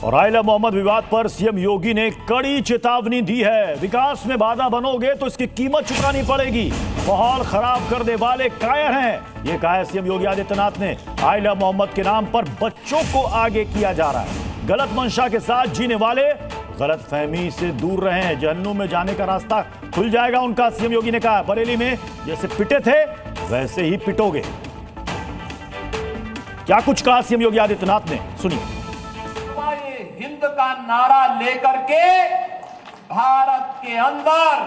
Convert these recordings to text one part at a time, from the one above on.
और आइला मोहम्मद विवाद पर सीएम योगी ने कड़ी चेतावनी दी है। विकास में बाधा बनोगे तो इसकी कीमत चुकानी पड़ेगी। माहौल खराब करने वाले कायर हैं, ये कहा है सीएम योगी आदित्यनाथ ने। आइला मोहम्मद के नाम पर बच्चों को आगे किया जा रहा है। गलत मंशा के साथ जीने वाले गलत फहमी से दूर रहें, जहन्नुम में जाने का रास्ता खुल जाएगा उनका। सीएम योगी ने कहा बरेली में जैसे पिटे थे वैसे ही पिटोगे। क्या कुछ कहा सीएम योगी आदित्यनाथ ने, सुनिए। हिंद का नारा लेकर के भारत के अंदर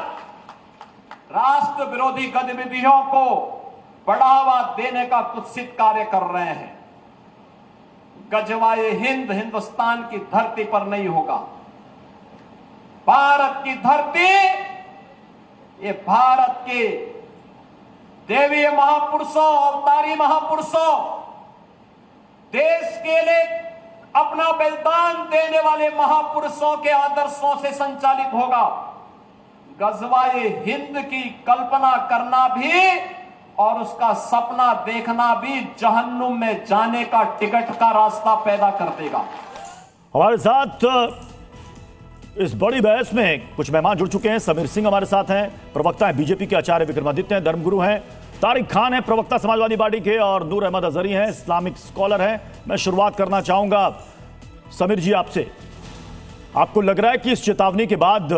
राष्ट्र विरोधी गतिविधियों को बढ़ावा देने का कुत्सित कार्य कर रहे हैं। गजवाए हिंद हिंदुस्तान की धरती पर नहीं होगा। भारत की धरती, ये भारत के देवीय महापुरुषों, अवतारी महापुरुषों, देश के लिए अपना बलिदान देने वाले महापुरुषों के आदर्शों से संचालित होगा। गजवाए हिंद की कल्पना करना भी और उसका सपना देखना भी जहन्नुम में जाने का टिकट का रास्ता पैदा कर देगा। हमारे साथ इस बड़ी बहस में कुछ मेहमान जुड़ चुके हैं। समीर सिंह हमारे साथ हैं, प्रवक्ता हैं बीजेपी के, आचार्य विक्रमादित्य हैं, धर्मगुरु हैं, तारिक खान है प्रवक्ता समाजवादी पार्टी के, और नूर अहमद अजहरी हैं, इस्लामिक स्कॉलर हैं। मैं शुरुआत करना चाहूंगा समीर जी आपसे। आपको लग रहा है कि इस चेतावनी के बाद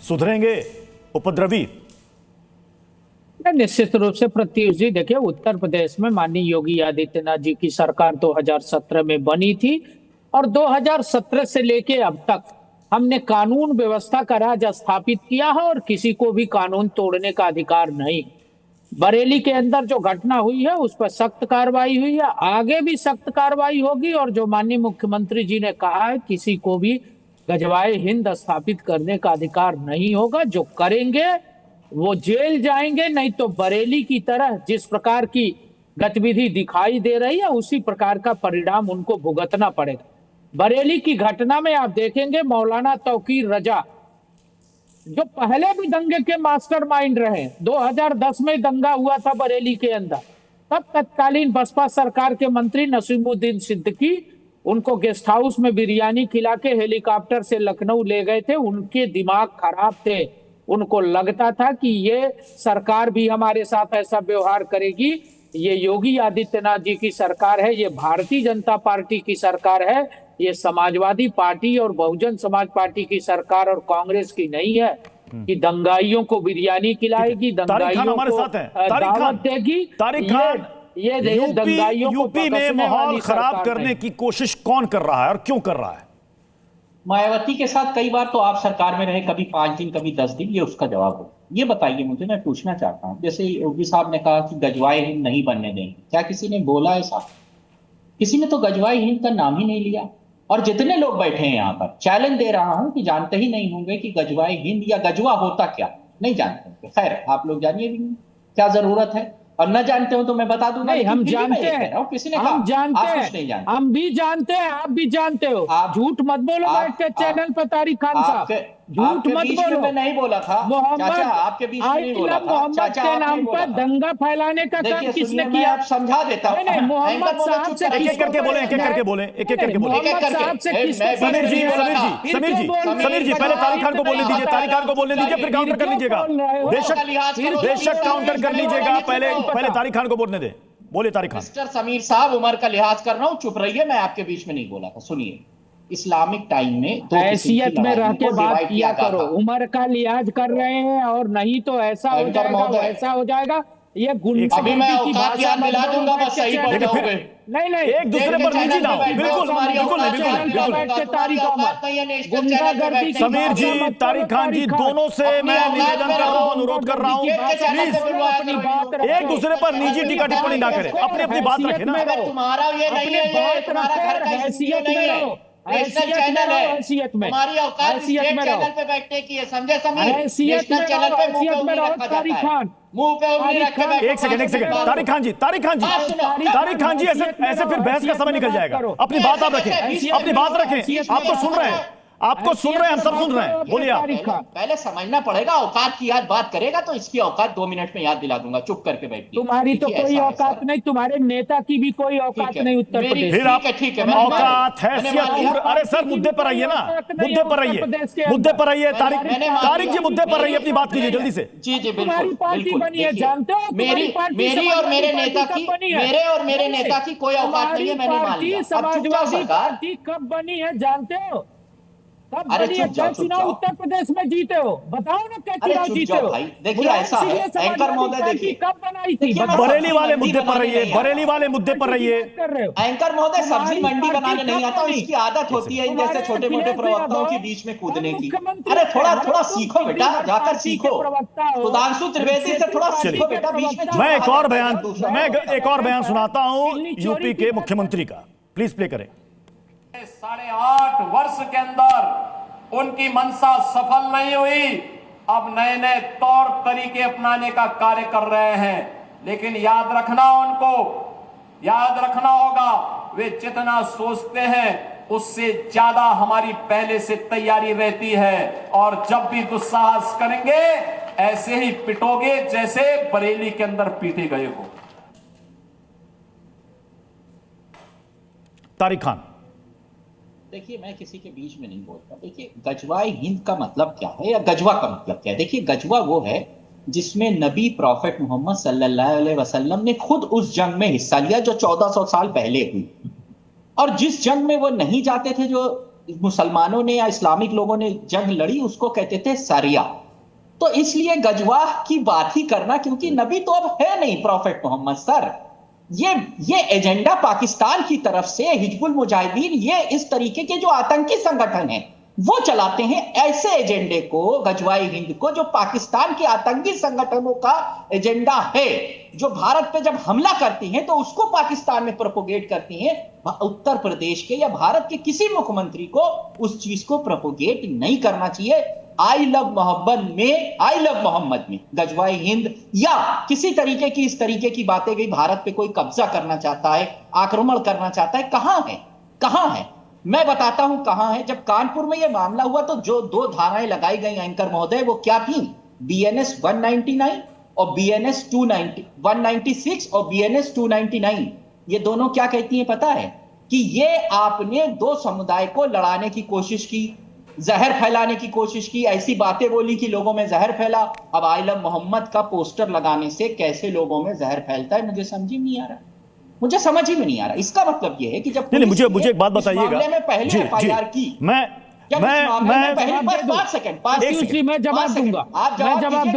सुधरेंगे उपद्रवी? निश्चित रूप से प्रत्युष जी, देखिए उत्तर प्रदेश में माननीय योगी आदित्यनाथ जी की सरकार 2017 में बनी थी और 2017 से लेके अब तक हमने कानून व्यवस्था का राज स्थापित किया है और किसी को भी कानून तोड़ने का अधिकार नहीं। बरेली के अंदर जो घटना हुई है उस पर सख्त कार्रवाई हुई है, आगे भी सख्त कार्रवाई होगी। और जो माननीय मुख्यमंत्री जी ने कहा है किसी को भी गजवाए हिंद स्थापित करने का अधिकार नहीं होगा। जो करेंगे वो जेल जाएंगे, नहीं तो बरेली की तरह जिस प्रकार की गतिविधि दिखाई दे रही है उसी प्रकार का परिणाम उनको भुगतना पड़ेगा। बरेली की घटना में आप देखेंगे मौलाना तौकीर रजा जो पहले भी दंगे के मास्टरमाइंड रहे, 2010 में दंगा हुआ था बरेली के अंदर, तब तत्कालीन बसपा सरकार के मंत्री नसीमुद्दीन सिद्दीकी उनको गेस्ट हाउस में बिरयानी खिला के हेलीकॉप्टर से लखनऊ ले गए थे। उनके दिमाग खराब थे, उनको लगता था कि ये सरकार भी हमारे साथ ऐसा व्यवहार करेगी। ये योगी आदित्यनाथ जी की सरकार है, ये भारतीय जनता पार्टी की सरकार है, ये समाजवादी पार्टी और बहुजन समाज पार्टी की सरकार और कांग्रेस की नहीं है कि दंगाइयों को बिरयानी खिलाएगी, दंगाइयों को दावत देगी। ये दंगाइयों को यूपी में माहौल खराब करने की कोशिश कौन कर रहा है और क्यों कर रहा है? मायावती के साथ कई बार तो आप सरकार में रहे, कभी 5 दिन कभी 10 दिन, ये उसका जवाब हो। ये बताइए मुझे, मैं पूछना चाहता हूँ, जैसे योगी साहब ने कहा कि गजवाए हिंद नहीं बनने देंगे, क्या किसी ने बोला ऐसा? किसी ने तो गजवाए हिंद का नाम ही नहीं लिया। और जितने लोग बैठे हैं यहाँ पर, चैलेंज दे रहा हूं कि जानते ही नहीं होंगे कि गजवाए हिंद या गजवा होता क्या, नहीं जानते होंगे। खैर आप लोग जानिए भी नहीं, क्या जरूरत है, और न जानते हो तो मैं बता दूंगा। नहीं, हम जानते हैं, किसी ने हम जानते हैं, नहीं जानते, हम भी जानते हैं, आप भी जानते हो। झूठ मत बोलो बैठ के चैनल पर तारिक खान साहब, झूठ मत बोलो। मैं नहीं बोला था मोहम्मद आपके बीच में नहीं बोला था। मोहम्मद के नाम पर दंगा फैलाने का काम किसने किया? आप समझा देता हूं। नहीं, मोहम्मद साहब से एक एक करके बोले, एक एक करके बोले, एक एक करके बोले। मोहम्मद साहब से समीर जी पहले तारिक खान को बोलने दीजिए, तारिक खान को बोलने दीजिए, फिर काउंटर कर लीजिएगा। बेशक काउंटर कर लीजिएगा, पहले तारिक खान को बोलने दे। बोले तारिक खान। मिस्टर समीर साहब, उम्र का लिहाज कर रहा हूं, चुप रहिए, मैं आपके बीच में नहीं बोला था। सुनिए, इस्लामिक टाइम में हैसियत में रह के बात किया करो। उम्र का लिहाज कर रहे हैं और नहीं तो ऐसा हो जाएगा, वैसा हो जाएगा। ये अभी मैं औकात याद दिला दूंगा, बस सही पहुंचोगे। नहीं एक दूसरे पर निजी ना हो। बिल्कुल समीर जी, तारिक खान जी, दोनों से मैं निवेदन कर रहा हूँ, अनुरोध कर रहा हूँ, प्लीज एक दूसरे पर निजी टीका टिप्पणी ना करें, अपनी अपनी बात रखें ना। तुम्हारा ये नहीं है, तुम्हारा घर का हैसियत नहीं है, नेशनल चैनल है, हमारी औकात स्टेट चैनल पे बैठने की है, समझे समीर? नेशनल चैनल पे मुंह पे उंगली रखा जाता है, मुंह पे उंगली रख के। एक सेकंड तारिक खान जी, ऐसे फिर बहस का समय निकल जाएगा। अपनी बात आप रखें, अपनी बात रखें, आप तो सुन रहे हैं, आपको सुन रहे हैं, हम सब सुन रहे हैं, बोलिए आप। पहले समझना पड़ेगा। औकात की याद बात करेगा तो इसकी औकात 2 मिनट में याद दिला दूंगा, चुप करके बैठिए। तुम्हारी तो कोई औकात नहीं, तुम्हारे नेता की भी कोई औकात नहीं उत्तर प्रदेश। फिर आप ठीक है, औकात हैसियत, अरे सर मुद्दे पर आइए ना, मुद्दे पर आइए, मुद्दे पर आइए। तारिक जी मुद्दे पर रहिए, अपनी बात कीजिए जल्दी से। जी जी तुम्हारी बिल्कुल पार्टी बनी है, जानते हो? मेरी और मेरे नेता की, मेरे नेता की कोई औकात नहीं है, मैंने मान लिया। समाजवादी पार्टी कब बनी है जानते हो? कब बनी है? क्या चुनाव उत्तर प्रदेश में जीते हो? बताओ ना, क्या चुनाव जीते हो? देखिए ऐसा है एंकर महोदय, देखिए कब बनाई थी? बरेली वाले मुद्दे पर रहिए, बरेली वाले मुद्दे पर रहिए। एंकर महोदय सब्जी मंडी बनाने नहीं आता, इसकी आदत होती है इन जैसे छोटे मोटे प्रवक्ताओं के बीच में कूदने की। अरे थोड़ा सीखो बेटा, जाकर सीखो। सुधांशु त्रिवेदी से थोड़ा सीखो बेटा बीच में। मैं एक और बयान सुनाता हूं यूपी के मुख्यमंत्री का, प्लीज प्ले करें। 8.5 वर्ष के अंदर उनकी मंशा सफल नहीं हुई। अब नए नए तौर तरीके अपनाने का कार्य कर रहे हैं, लेकिन याद रखना होगा, वे जितना सोचते हैं उससे ज्यादा हमारी पहले से तैयारी रहती है। और जब भी दुस्साहस करेंगे ऐसे ही पिटोगे जैसे बरेली के अंदर पीटे गए हो। तारिक खान। देखिए मैं किसी के बीच में नहीं बोलता। देखिए गजवाए हिंद का मतलब क्या है या गजवा का मतलब क्या है? देखिए गजवा वो है जिसमें नबी प्रॉफेट मोहम्मद सल्लल्लाहु अलैहि वसल्लम ने खुद उस जंग में हिस्सा लिया जो 1400 साल पहले हुई, और जिस जंग में वो नहीं जाते थे, जो मुसलमानों ने या इस्लामिक लोगों ने जंग लड़ी, उसको कहते थे सरिया। तो इसलिए गजवा की बात ही करना, क्योंकि नबी तो अब है नहीं प्रॉफेट मोहम्मद सर। ये एजेंडा पाकिस्तान की तरफ से हिजबुल मुजाहिदीन, ये इस तरीके के जो आतंकी संगठन हैं वो चलाते हैं। ऐसे एजेंडे को, गजवाए हिंद को, जो पाकिस्तान के आतंकी संगठनों का एजेंडा है, जो भारत पे जब हमला करती हैं तो उसको पाकिस्तान में प्रोपोगेट करती हैं, उत्तर प्रदेश के या भारत के किसी मुख्यमंत्री को उस चीज को प्रोपोगेट नहीं करना चाहिए। आई लव मोहम्मद में गजवाए हिंद या किसी तरीके की इस तरीके की बातें गई, भारत पे कोई कब्जा करना चाहता है, आक्रमण करना चाहता है, कहां है? मैं बताता हूं कहां है। जब कानपुर में यह मामला हुआ तो जो 2 धाराएं लगाई गई एंकर महोदय, वो क्या थी? BNS 199 और BNS 196 और BNS 299। ये दोनों क्या कहती हैं पता है? कि ये आपने 2 समुदाय को लड़ाने की कोशिश की, जहर फैलाने की कोशिश की, ऐसी बातें बोली कि लोगों में जहर फैला। अब आई लव मोहम्मद का पोस्टर लगाने से कैसे लोगों में जहर फैलता है, मुझे समझ ही नहीं आ रहा, मुझे समझ ही में नहीं आ रहा। इसका मतलब यह है कि जब मुझे एक बात बताइएगा, में पहले FIR की, मैं जवाब दूंगा,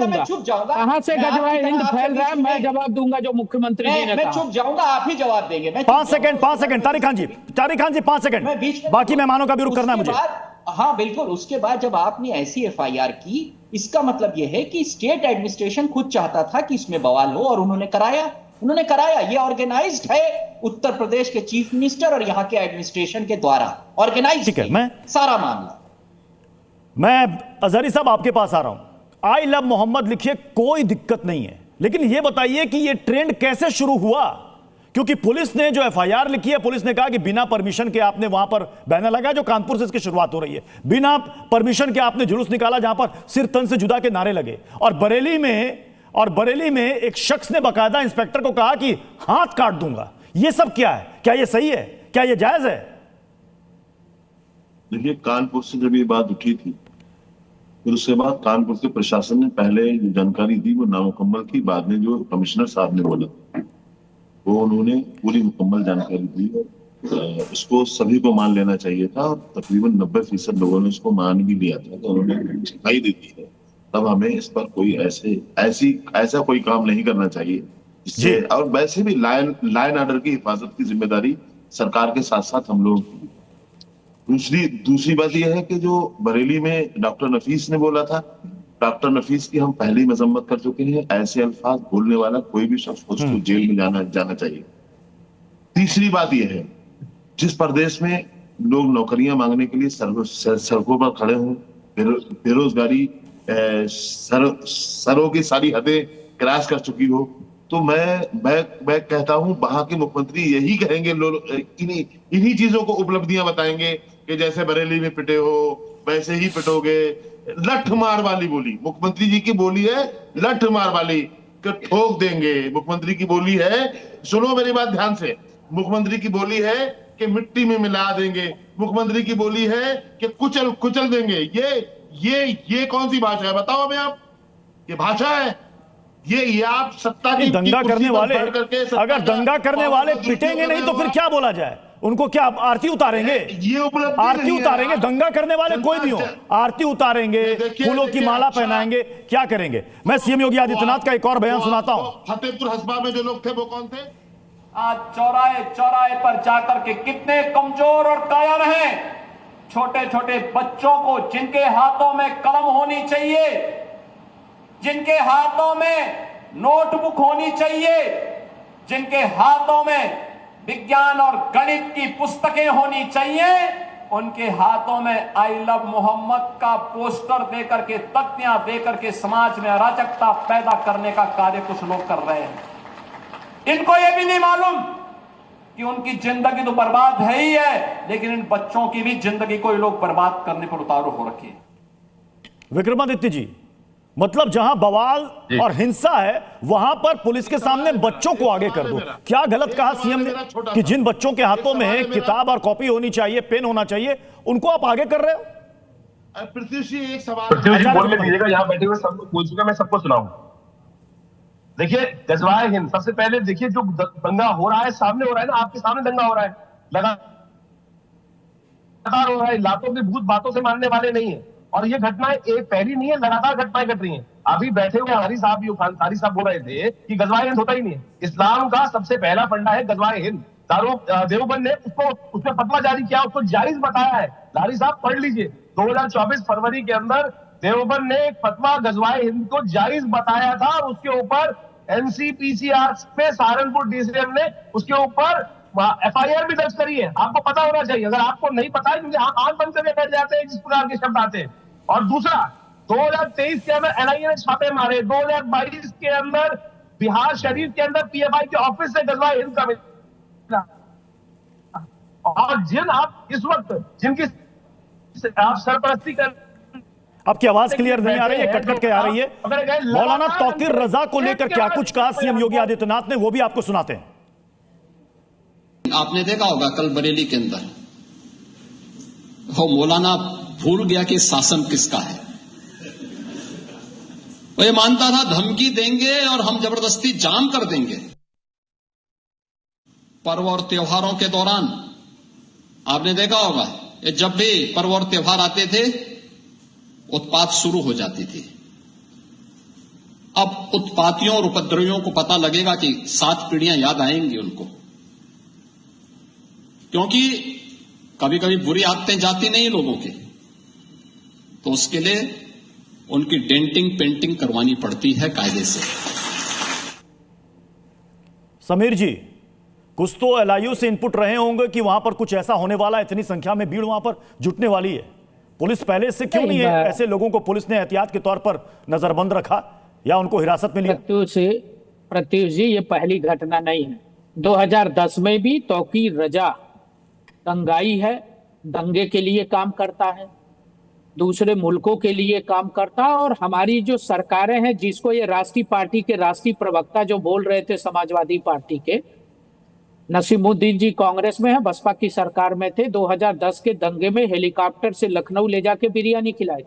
मैं चुप जाऊंगा। कहां से गजवाए हिंद फैल रहा है, मैं जवाब दूंगा जो मुख्यमंत्री जी ने कहा। मैं चुप जाऊंगा, आप ही जवाब देंगे। 5 सेकंड तारिक खान जी 5 सेकंड, बाकी मेहमानों का भी रुख करना है मुझे। हाँ बिल्कुल। उसके बाद जब आपने ऐसी FIR की, इसका मतलब यह है कि स्टेट एडमिनिस्ट्रेशन खुद चाहता था कि इसमें बवाल हो, और उन्होंने कराया। ये ऑर्गेनाइज्ड है उत्तर प्रदेश के चीफ मिनिस्टर और यहाँ के एडमिनिस्ट्रेशन के द्वारा ऑर्गेनाइज्ड है सारा मामला। मैं अजहरी साहब आपके पास आ रहा हूं। आई लव मोहम्मद लिखिए, कोई दिक्कत नहीं है, लेकिन यह बताइए कि यह ट्रेंड कैसे शुरू हुआ? क्योंकि पुलिस ने जो FIR लिखी है, पुलिस ने कहा कि बिना परमिशन के आपने वहां पर बैनर लगाया, जो कानपुर से इसकी शुरुआत हो रही है, बिना परमिशन के आपने जुलूस निकाला जहां पर सिर तन से जुदा के नारे लगे, और बरेली में एक शख्स ने बकायदा इंस्पेक्टर को कहा कि हाथ काट दूंगा। यह सब क्या है? क्या यह सही है? क्या यह जायज है? देखिए कानपुर से जब ये बात उठी थी, फिर उसके बाद कानपुर के प्रशासन ने पहले जो जानकारी दी वो नामुकम्मल थी, बाद में जो कमिश्नर साहब ने बोला वो उन्होंने पूरी मुकम्मल जानकारी दी। इसको सभी को मान लेना चाहिए था, और तकरीबन 90% लोगों ने इसको मान भी लिया था, तो उन्होंने सिखाई दी थी। तब हमें इस पर कोई ऐसा कोई काम नहीं करना चाहिए जिससे, और वैसे भी लाइन ऑर्डर की हिफाजत की जिम्मेदारी सरकार के साथ साथ हम लोग। दूसरी बात यह है कि जो बरेली में डॉक्टर नफीस ने बोला था, डॉक्टर नफीस की हम पहले ही मजम्मत कर चुके हैं। ऐसे अल्फाज बोलने वाला कोई भी शख्स उसको जेल में जाना चाहिए। तीसरी बात यह है, जिस प्रदेश में लोग नौकरियां मांगने के लिए सड़कों पर खड़े हों, बेरोजगारी सरों की सारी हदें क्रॉस कर चुकी हो, तो मैं कहता हूं वहां के मुख्यमंत्री यही कहेंगे, इन्हीं चीजों को उपलब्धियां बताएंगे कि जैसे बरेली में पिटे हो, वैसे ही पिटोगे। लठ मार वाली बोली मुख्यमंत्री जी की बोली है, लठ मार वाली कि ठोक देंगे। मुख्यमंत्री की बोली है, सुनो मेरी बात ध्यान से, मुख्यमंत्री की बोली है कि मिट्टी में मिला देंगे। मुख्यमंत्री की बोली है कि कुचल कुचल देंगे। ये कौन सी भाषा है बताओ हमें आप? ये भाषा है? ये आप सत्ता की दंगा कुर्सी करने पर वाले, बैठ करके सत्ता अगर का दंगा करने वाले पावर पिटेंगे नहीं तो फिर आप- क्या बोला जाए? उनको क्या आरती उतारेंगे? ये उपलब्धि आरती नहीं है उतारेंगे? यार। दंगा करने वाले कोई भी हो, आरती उतारेंगे, फूलों की माला पहनाएंगे, क्या करेंगे? मैं सीएम योगी आदित्यनाथ का एक और बयान सुनाता हूं। फतेहपुर हसबा में जो लोग थे वो कौन थे? आज चौराहे चौराहे पर जाकर के कितने कमजोर और कायर हैं। छोटे छोटे बच्चों को जिनके हाथों में कलम होनी चाहिए, जिनके हाथों में नोटबुक होनी चाहिए, जिनके हाथों में विज्ञान और गणित की पुस्तकें होनी चाहिए, उनके हाथों में आई लव मोहम्मद का पोस्टर देकर के, तख्तियां देकर के समाज में अराजकता पैदा करने का कार्य कुछ लोग कर रहे हैं। इनको यह भी नहीं मालूम कि उनकी जिंदगी तो बर्बाद है ही है, लेकिन इन बच्चों की भी जिंदगी को ये लोग बर्बाद करने पर उतारू हो रखे हैं। विक्रमादित्य जी, मतलब जहां बवाल और हिंसा है वहां पर पुलिस के सामने बच्चों को आगे कर दो। क्या गलत कहा सीएम ने कि जिन बच्चों के हाथों में किताब और कॉपी होनी चाहिए, पेन होना चाहिए, उनको आप आगे कर रहे हो? पृथ्वी जी एक सवाल पृथ्वी जी बोल दीजिएगा, यहाँ बैठे हुए सबको बोल चुका, मैं सबको सुनाऊं। देखिए गजवाए हिंद, सबसे पहले देखिए जो दंगा हो रहा है सामने हो रहा है ना, आपके सामने दंगा हो रहा है, लगातार हो रहा है। लातों की भूत बातों से मानने वाले नहीं है, और ये घटनाएं एक पहली नहीं है, लगातार घटनाएं घट रही हैं। अभी बैठे हुए हारी साहब बोल रहे थे कि गजवाए हिंद होता ही नहीं है। इस्लाम का सबसे पहला फंडा है गजवाए हिंद। देवबंद ने उसको फतवा जारी किया, उसको जायज बताया है। हारी साहब पढ़ लीजिए, 2024 फरवरी के अंदर देवबंद ने एक फतवा गजवाए हिंद को जायज बताया था, और उसके ऊपर एनसीपीसीआर पे सहारनपुर डीसीएम ने उसके ऊपर एफआईआर भी दर्ज करी है। आपको पता होना चाहिए, अगर आपको नहीं पता है क्योंकि आप आंख बंद करके बैठ जाते हैं जिस प्रकार के शब्द आते हैं। और दूसरा, 2023 के अंदर एनआईए ने छापे मारे, 2022 के अंदर बिहार शरीफ के अंदर पीएफआई के ऑफिस से गजवाए हिंद का मिला। और आप इस वक्त जिनकी आप सरपरस्ती कर, आपकी आवाज क्लियर नहीं आ रही है, कट कट के आ रही है। मौलाना तौकीर रजा को लेकर क्या कुछ कहा सीएम योगी आदित्यनाथ ने, वो भी आपको सुनाते हैं। आपने देखा होगा कल बरेली के अंदर वो मौलाना भूल गया कि शासन किसका है। वो ये मानता था धमकी देंगे और हम जबरदस्ती जाम कर देंगे। पर्व और त्योहारों के दौरान आपने देखा होगा जब भी पर्व और त्योहार आते थे उत्पात शुरू हो जाती थी। अब उत्पातियों और उपद्रवियों को पता लगेगा कि 7 पीढ़ियां याद आएंगी उनको, क्योंकि कभी कभी बुरी आदतें जाती नहीं लोगों की, तो उसके लिए उनकी डेंटिंग पेंटिंग करवानी पड़ती है कायदे से। समीर जी, कुछ तो एलआईयू से इनपुट रहे होंगे कि वहां पर कुछ ऐसा होने वाला है, इतनी संख्या में भीड़ वहां पर जुटने वाली है। पुलिस पहले से क्यों नहीं है ऐसे लोगों को पुलिस ने एहतियात के तौर पर नजरबंद रखा या उनको हिरासत में लिया? प्रत्युष जी, ये पहली घटना नहीं है। 2010 में भी तौकीर रजा दंगाई है, दंगे के लिए काम करता है, दूसरे मुल्कों के लिए काम करता है। और हमारी जो सरकारें हैं, जिसको ये राष्ट्रीय पार्टी के राष्ट्रीय प्रवक्ता जो बोल रहे थे समाजवादी पार्टी के, नसीमुद्दीन जी कांग्रेस में है, बसपा की सरकार में थे। 2010 के दंगे में हेलीकॉप्टर से लखनऊ ले जाके बिरयानी खिलाई।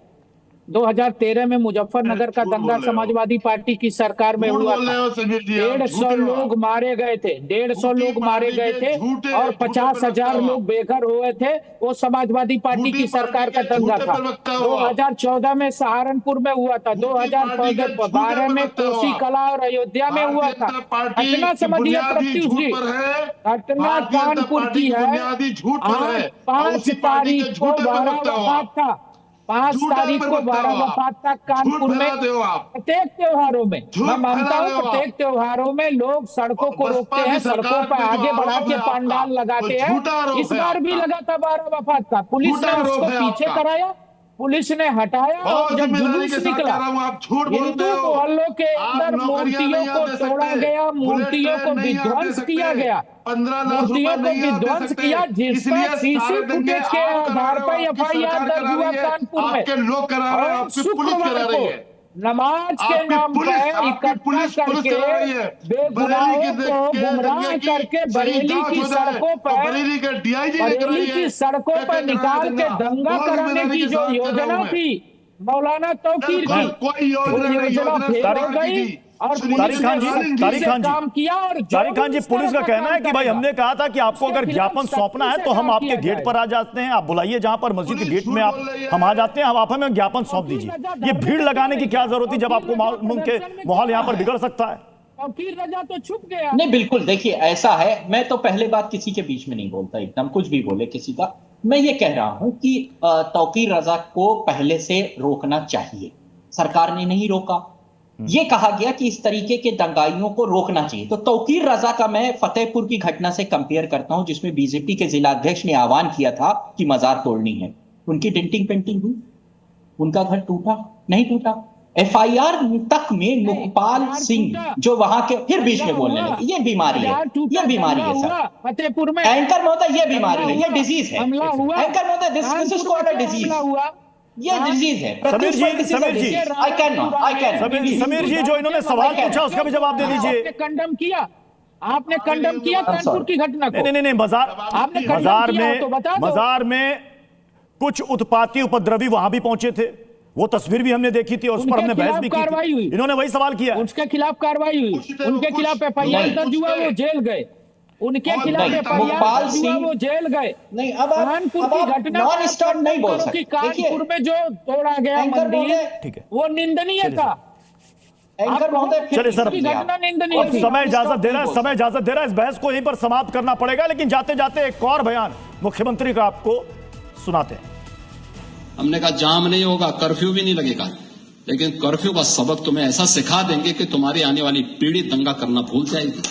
2013 में मुजफ्फरनगर का दंगा समाजवादी पार्टी की सरकार में हुआ था। 150 लोग मारे गए थे, 150 लोग मारे गए थे और 50,000 लोग बेघर हुए थे। वो समाजवादी पार्टी की सरकार का दंगा था। 2014 में सहारनपुर में हुआ था, 2012 में कोसी कला और अयोध्या में हुआ था। घटना समझिए प्रत्युष जी, घटना कानपुर की है। 5 तारीख को 12 वफात था, 5 तारीख को 12 वफात था कानपुर में। प्रत्येक त्योहारों में, मैं मानता हूँ प्रत्येक त्योहारों में लोग सड़कों को रोकते हैं, सड़कों पर आगे बढ़ा के पंडाल लगाते हैं। इस बार भी लगा था 12 वफात का, पुलिस ने उसको पीछे कराया, पुलिस ने हटाया और जब जुलूस निकला, आप झूठ बोलते हिंदू हो। मोहल्लों के आप अंदर नौकरियां मूर्तियों नहीं को आप दे तोड़ा सकते। गया, मूर्तियों को बुलेट ट्रेन नहीं आप दे विध्वंस सकते। किया गया, 15 लाख मूर्तियों रुपए को नहीं आप दे विध्वंस सकते। किया, जिस इसलिए पर सीसी सारे दंगे फुटेज के आप करा आधार रहे हो, पर आपकी एफआईआर सरकार दर्ज करा हुआ रही है, कानपुर में। आपके लोग करा रहे हैं, और आपकी पुलिस करा शुक्रवार रही को है। नमाज के आपकी नाम पुलिस- पर आपकी इकट्ठा पुलिस करके करा रही है। बेगुनाहों को गुमराह करके बरेली की सड़कों पर, बरेली के डीआईजी बरेली की सड़कों पर निकाल के दंगा कराने की जो योजना थी मौलाना तौकीर की, कोई वो योजना फेल हो गई और तारिक खान जी, काम किया। और तारिक खान जी, पुलिस का कहना है कि भाई हमने कहा था कि आपको अगर ज्ञापन सौंपना है तो हम आपके गेट पर आ जाते हैं, आप बुलाइए जहां पर मस्जिद के गेट में हम आ जाते हैं, आप हमें ज्ञापन सौंप दीजिए। ये भीड़ लगाने की क्या जरूरत थी जब आपको माहौल यहां पर बिगड़ सकता है? तौकीर रजा तो छुप गया। नहीं, बिल्कुल देखिए ऐसा है, मैं तो पहले बात किसी के बीच में नहीं बोलता, एकदम कुछ भी बोले किसी का। मैं ये कह रहा हूं कि तौकीर रजा को पहले से रोकना चाहिए, सरकार ने नहीं रोका। ये कहा गया कि इस तरीके के दंगाइयों को रोकना चाहिए। तो तौकीर रजा का मैं फतेहपुर की घटना से कंपेयर करता हूं, जिसमें बीजेपी के जिला अध्यक्ष ने आह्वान किया था कि मजार तोड़नी है। उनकी डेंटिंग पेंटिंग हुई, उनका घर टूटा नहीं टूटा। एफआईआर तक में मुखपाल सिंह जो वहां के फिर बीच में बोलने लगे, ये बीमारी है, ये बीमारी है सर फतेहपुर में। एंकर महोदय, ये बीमारी है, ये डिजीज है। हमला हुआ, एंकर महोदय, this is called a disease, ये डिजीज है। समीर जी, आई कैन समीर जी, जो इन्होंने सवाल पूछा उसका भी जवाब दे दीजिए। आपने कंडम किया, आपने कंडम किया कानपुर की घटना को। नहीं, मजार में कुछ उत्पाती उपद्रवी वहां भी पहुंचे थे, वो तस्वीर भी हमने देखी थी और उस पर हमने बहस भी की थी। इन्होंने वही सवाल किया, उसके खिलाफ कार्रवाई हुई, उनके खिलाफ एफआईआर दर्ज हुआ, वो जेल गए, उनके खिलाफ एफआईआर दर्ज हुआ, वो जेल गए। नहीं, अब कानपुर की घटना नॉन स्टॉप नहीं बोल सकते। कानपुर में जो तोड़ा गया मंदिर, वो निंदनीय था। एंकर महोदय, चलिए सर, घटना निंदनीय थी। समय इजाजत दे रहा है, इस बहस को यहीं पर समाप्त करना पड़ेगा। लेकिन जाते जाते एक और बयान मुख्यमंत्री का आपको सुनाते हैं। हमने कहा जाम नहीं होगा, कर्फ्यू भी नहीं लगेगा, लेकिन कर्फ्यू का सबक तुम्हें ऐसा सिखा देंगे कि तुम्हारी आने वाली पीढ़ी दंगा करना भूल जाएगी।